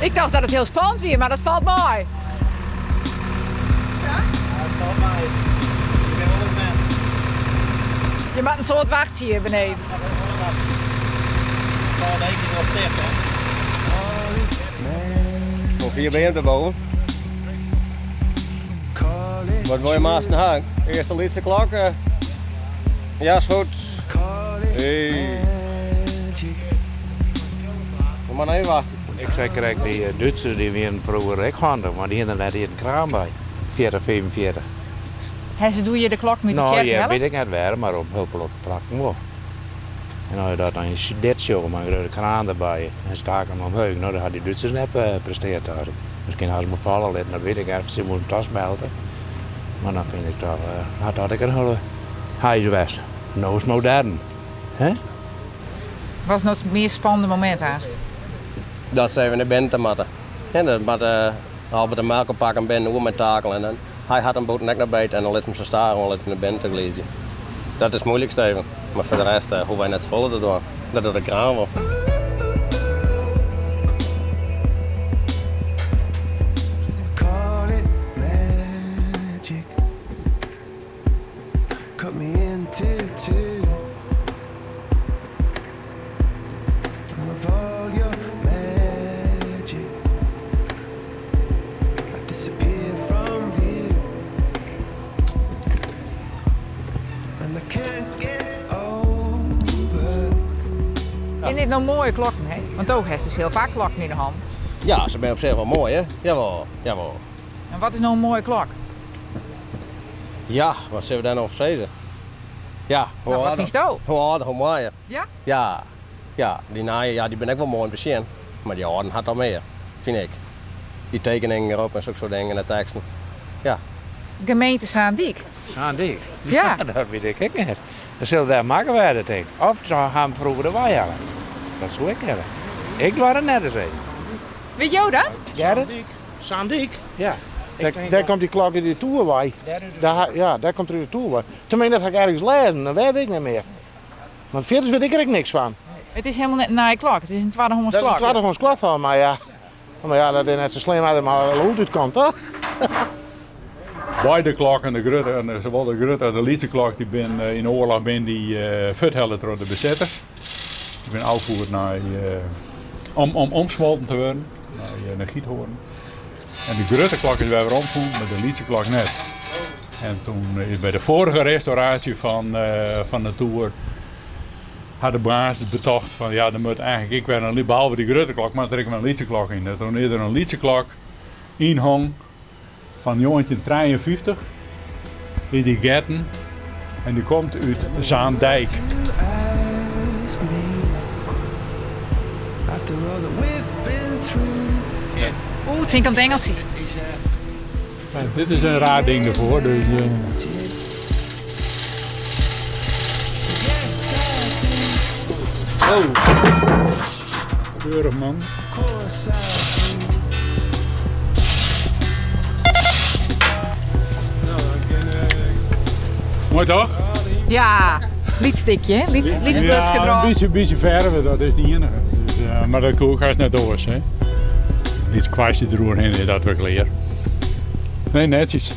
Ik dacht dat het heel spannend was, maar dat valt mij. Ja, het valt mij. Ik ben wel een man. Je moet een soort wachten hier beneden. Ik ga wel een wat. Ik val denk ik wel sticht, hè. Of hier ben je te bouwen. Wat wil je maast naar hang? Eerst de laatste klok. Ja, is goed. Hey. Kom maar even wachten. Ik zeg kijk, die Duitsers die waren vroeger ook handig, maar die hadden net hier een kraan bij. 40, 45. Ze doe je de klok met de Nou check ja, weet ik niet waar, maar op heel veel plakken wel. En als je dat dan dit show maar de kraan erbij en staken hem omhoog, nou dan had die Duitsers net presteerd daar. Misschien hadden ze me vallen laten, dat weet ik even, ze moeten tas melden. Maar dan vind ik toch, had ik een hele huis geweest. Nou is modern. Hè? Was nog het meest spannende moment haast? Dat zijn we naar binnen te matten. En dan Albert de melk pakken binnen hoe met takelen. En dan hij had een boot nek naar buiten en dan liet hem zo staan gewoon liet hem naar binnen te glezen. Dat is het moeilijkste even. Maar voor de rest hoe wij net z'n vollen doen. Dat doet de kraan wel. Call it magic. Cut me into two. Of all your magic, I disappear from view, and I can't get over. Vind dit nou mooie klokken, hè? Want ook heeft dus heel vaak klokken in de hand. Ja, ze zijn op zich wel mooi hè. Jawel, jawel. En wat is nou een mooie klok? Ja, wat zullen we daar nog zeggen? Ja, Nou, wat vind je nou? Hoe ouder, hoe mooier. Ja? Ja, ja, die naaien, ja, die ben ik wel mooi in het begin. Maar die oude had al meer, vind ik. Die tekeningen erop en zulke dingen en de teksten. Ja. Gemeente Zaandijk. Zaandijk? Ja. Dat weet ik ook niet. Dat zullen daar maken wij dat denk ik. Of ze gaan vroeger de wij halen. Dat zou ik hebben. Ik doe het net eens even. Weet jou dat? Gerrit? Zaandijk. Ja. Daar komt die klok in de toer bij. Daar komt er de toer bij. Tenminste, dat ga ik ergens lezen, dat weet ik niet meer. Maar verder weet ik er ook niks van. Het is helemaal net een naaie klok. Het is een 200 Dat is klok. een tweedehands klok van, maar ja. Maar ja, dat is net zo slim uit, maar hoe het komt, toch? Beide klokken, de Grutte en zowel de Grutte en de Lietse klok, die ben in de oorlog die vertellen door de bezetter. Ik ben uitgevoerd naar om omsmolten te worden, naar Giethoorn. En de Grutte klok is weer omgevoerd, maar de Lietse klok net. En toen is bij de vorige restauratie van de tour had de baas betocht van ja, dan moet eigenlijk ik weer een behalve die Grutte klok, maar er is een Lietse klok in. En toen is er een Lietse klok inhong van 1953 in die getten en die komt uit Zaandijk. After all that we've been through. Oeh, denk aan het Engelsie. Dit is een raar ding ervoor, dus oh, keurig man. Mooi toch? Ja, lietstikje, hè? Lietsbrutske Ja, droog. een beetje verven, dat is niet enige. Dus, maar dat koe gaat net door, hè. Iets kwastje erover in, dat we leren. Nee, netjes.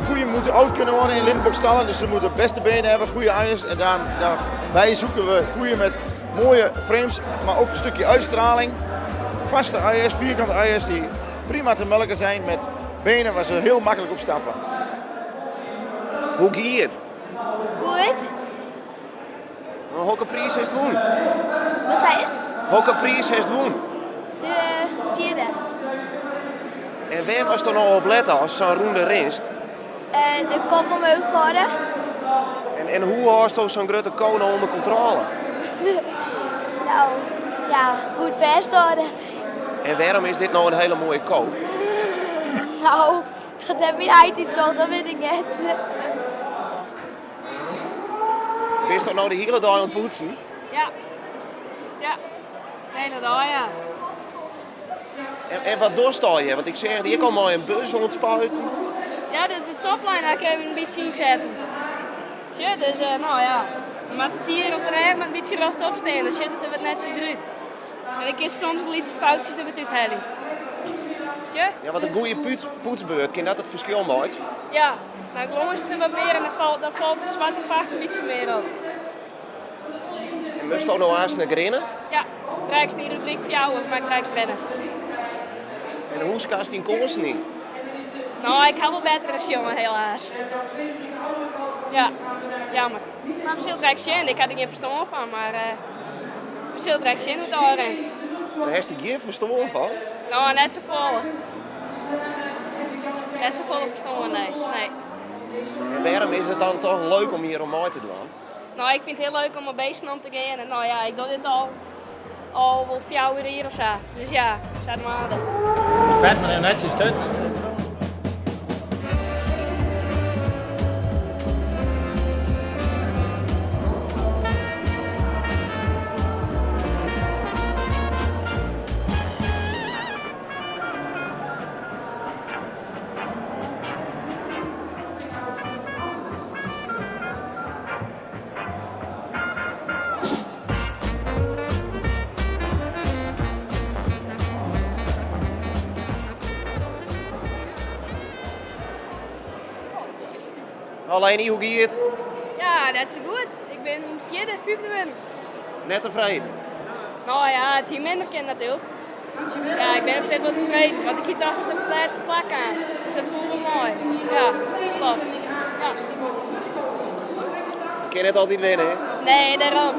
Koeien moeten oud kunnen worden in lichtbokstallen, dus ze moeten de beste benen hebben, goede eiers. En daarbij zoeken we koeien met mooie frames, maar ook een stukje uitstraling. Vaste eiers, vierkante eiers die prima te melken zijn met benen waar ze heel makkelijk op stappen. Hoe gaat het? Goed. Welke prijs heeft het won? Wat zei het? Welke prijs heeft het won? De vierde. En waar was er nou op letten als zo'n ronde rest? De kop omhoog houden. En hoe houdt je zo'n grote koning onder controle? Nou, ja, goed vasthouden. En waarom is dit nou een hele mooie koop? Nou, dat heb je uit iets zo, dat weet ik niet. Ben je toch nou de hele dag aan het poetsen? Ja. Ja. De hele dag, ja. En wat doorsta je? Want ik zeg, hier kan maar een bus ontspuiten. Ja, de topline ga ik even een beetje inzetten. Ja, dus nou ja. Maar het hier op de rij met een beetje rechtop staan, dan zit het er wat netjes uit. En ik is soms wel iets foutjes dat we dit hebben. Ja, wat een goede poetsbeurt, kan dat het verschil maken? Ja, nou glongen het er wat meer en dan valt het zwarte vacht een beetje meer op. En moest je ook nog eens naar grinnen? Ja, rijkst die rubriek voor jou of maak ik rijkst rennen. En hoe kast die koers niet? Nou, ik heb wel beter als jongen, helaas. Ja, jammer. Maar misschien rijkst je in, ik had er geen verstand van, maar misschien rijkst je in hoe het daarin. Daar heeft hij geen verstand van? Nou, net zo vol. Net zo vol verstand, nee. En waarom is het dan toch leuk om hier om mij te doen? Nou, ik vind het heel leuk om mijn beesten om te gaan. En nou ja, ik doe dit al wel 4 uur hier of zo. Dus ja, zet maar aan. Vet maar netjes stuk. Alleen hoe gaat het? Ja, net zo goed. Ik ben 4e, 5e win. Net tevreden? Nou ja, het hier minder kind natuurlijk. Ja, ik ben op zich wel tevreden, want ik hier toch op de laatste plek aan. Dus dat voelt wel mooi. Ja, klopt. Ja. Ik kan het altijd winnen, hè? Nee, daarom.